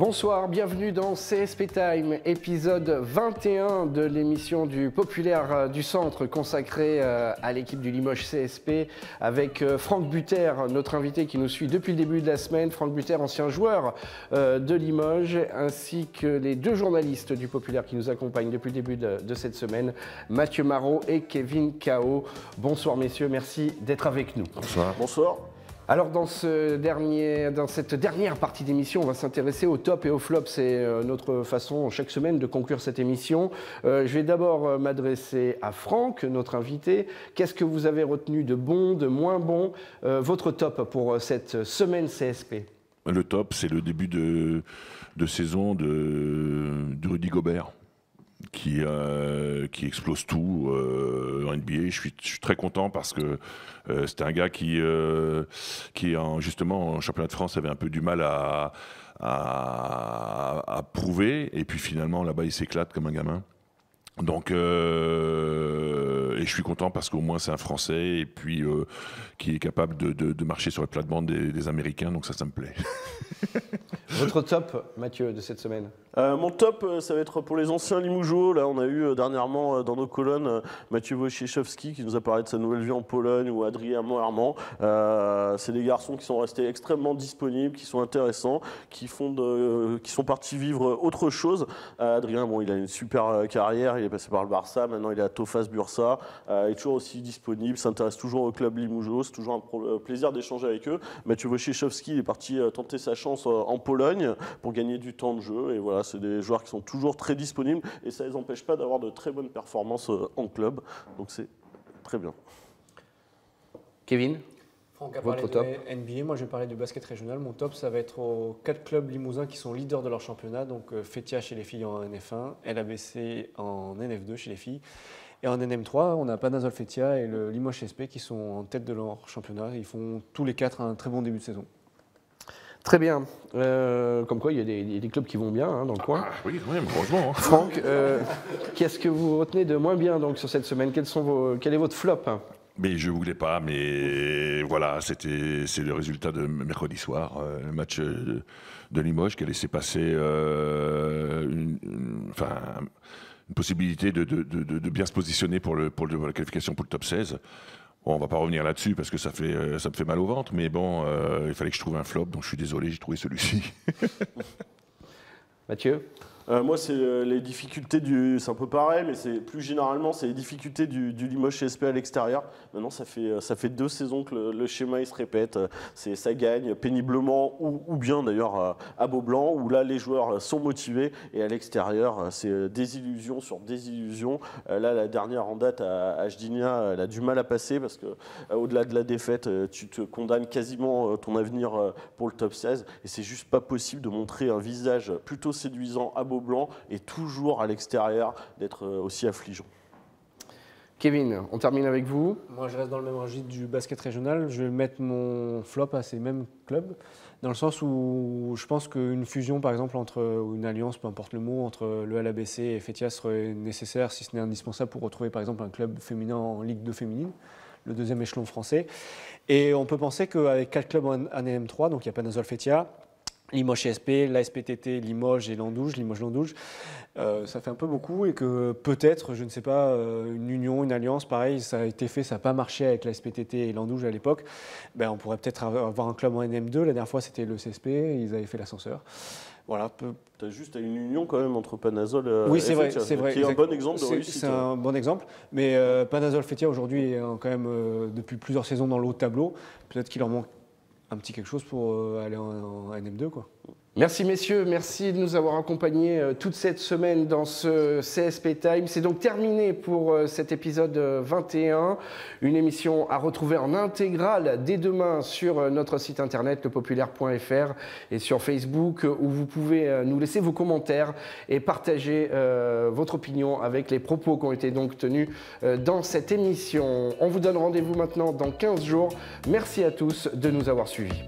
Bonsoir, bienvenue dans CSP Time, épisode 21 de l'émission du Populaire du Centre consacrée à l'équipe du Limoges CSP avec Franck Buter, notre invité qui nous suit depuis le début de la semaine. Franck Buter, ancien joueur de Limoges, ainsi que les deux journalistes du Populaire qui nous accompagnent depuis le début de cette semaine, Mathieu Marot et Kevin Cao. Bonsoir messieurs, merci d'être avec nous. Bonsoir. Bonsoir. Alors dans cette dernière partie d'émission, on va s'intéresser au top et au flop. C'est notre façon chaque semaine de conclure cette émission. Je vais d'abord m'adresser à Franck, notre invité. Qu'est-ce que vous avez retenu de bon, de moins bon, votre top pour cette semaine CSP? Le top, c'est le début de saison de Rudy Gobert. Qui explose tout en NBA. Je suis très content parce que c'était un gars qui justement en championnat de France avait un peu du mal à prouver, et puis finalement là-bas il s'éclate comme un gamin. Donc et je suis content parce qu'au moins c'est un Français et puis qui est capable de marcher sur les plates-bandes des Américains, donc ça me plaît. Votre top, Mathieu, de cette semaine? Mon top, ça va être pour les anciens Limougeaux. Là, on a eu dernièrement dans nos colonnes Mathieu Wojciechowski qui nous a parlé de sa nouvelle vie en Pologne, ou Adrien Moerman. C'est des garçons qui sont restés extrêmement disponibles, qui sont intéressants, qui sont partis vivre autre chose. Adrien, bon, il a une super carrière, il est passé par le Barça, maintenant il est à Tofas Bursa. Il est toujours aussi disponible, s'intéresse toujours au club Limougeaux, c'est toujours un plaisir d'échanger avec eux. Mathieu Wojciechowski est parti tenter sa chance en Pologne pour gagner du temps de jeu, et voilà, c'est des joueurs qui sont toujours très disponibles et ça ne les empêche pas d'avoir de très bonnes performances en club, donc c'est très bien. Kevin, Franck a votre parlé top? de NBA, moi je vais parler du basket régional. Mon top, ça va être aux 4 clubs limousins qui sont leaders de leur championnat, donc Fétia chez les filles en NF1, LABC en NF2 chez les filles. Et en NM3, on a Panazol Fétia et le Limoges CSP qui sont en tête de leur championnat. Ils font tous les 4 un très bon début de saison. Très bien. Comme quoi, il y a des clubs qui vont bien dans le coin. Ah, oui, heureusement. Franck, qu'est-ce que vous retenez de moins bien donc, sur cette semaine? Quel est votre flop? Mais je ne voulais pas, mais voilà, c'est le résultat de mercredi soir, le match de Limoges qui a laissé passer une possibilité de bien se positionner pour la qualification pour le top 16. Bon, on ne va pas revenir là-dessus parce que ça me fait mal au ventre, mais bon, il fallait que je trouve un flop, donc je suis désolé, j'ai trouvé celui-ci. Mathieu? Moi, c'est les difficultés c'est un peu pareil, mais plus généralement, c'est les difficultés du Limoges CSP à l'extérieur. Maintenant, ça fait 2 saisons que le schéma il se répète. Ça gagne péniblement ou bien d'ailleurs à Beaublanc, où là, les joueurs sont motivés, et à l'extérieur, c'est désillusion sur désillusion. Là, la dernière en date à Gdynia, elle a du mal à passer parce que au-delà de la défaite, tu te condamnes quasiment ton avenir pour le top 16, et c'est juste pas possible de montrer un visage plutôt séduisant à Beaublanc et toujours à l'extérieur d'être aussi affligeant. Kevin, on termine avec vous. Moi, je reste dans le même registre du basket régional. Je vais mettre mon flop à ces mêmes clubs, dans le sens où je pense qu'une fusion, par exemple, ou une alliance, peu importe le mot, entre le LABC et Fétia serait nécessaire, si ce n'est indispensable, pour retrouver, par exemple, un club féminin en Ligue 2 féminine, le 2e échelon français. Et on peut penser qu'avec 4 clubs en NM3, donc il y a Panazol Fétia, Limoges CSP, l'ASPTT, Limoges et Landouge, Limoges-Landouge, ça fait un peu beaucoup, et que peut-être, je ne sais pas, une union, une alliance, pareil, ça a été fait, ça n'a pas marché avec l'ASPTT et Landouge à l'époque. On pourrait peut-être avoir un club en NM2, la dernière fois c'était le CSP, ils avaient fait l'ascenseur. Voilà. Tu as juste une union quand même entre Panazol oui, et Fétia, c'est vrai, qui est un bon exemple de réussite. C'est un bon exemple, mais Panazol Fétia aujourd'hui est quand même depuis plusieurs saisons dans le haut de tableau. Peut-être qu'il leur manque un petit quelque chose pour aller en NM2, quoi. Merci messieurs, merci de nous avoir accompagnés toute cette semaine dans ce CSP Time. C'est donc terminé pour cet épisode 21, une émission à retrouver en intégrale dès demain sur notre site internet lepopulaire.fr et sur Facebook, où vous pouvez nous laisser vos commentaires et partager votre opinion avec les propos qui ont été donc tenus dans cette émission. On vous donne rendez-vous maintenant dans 15 jours. Merci à tous de nous avoir suivis.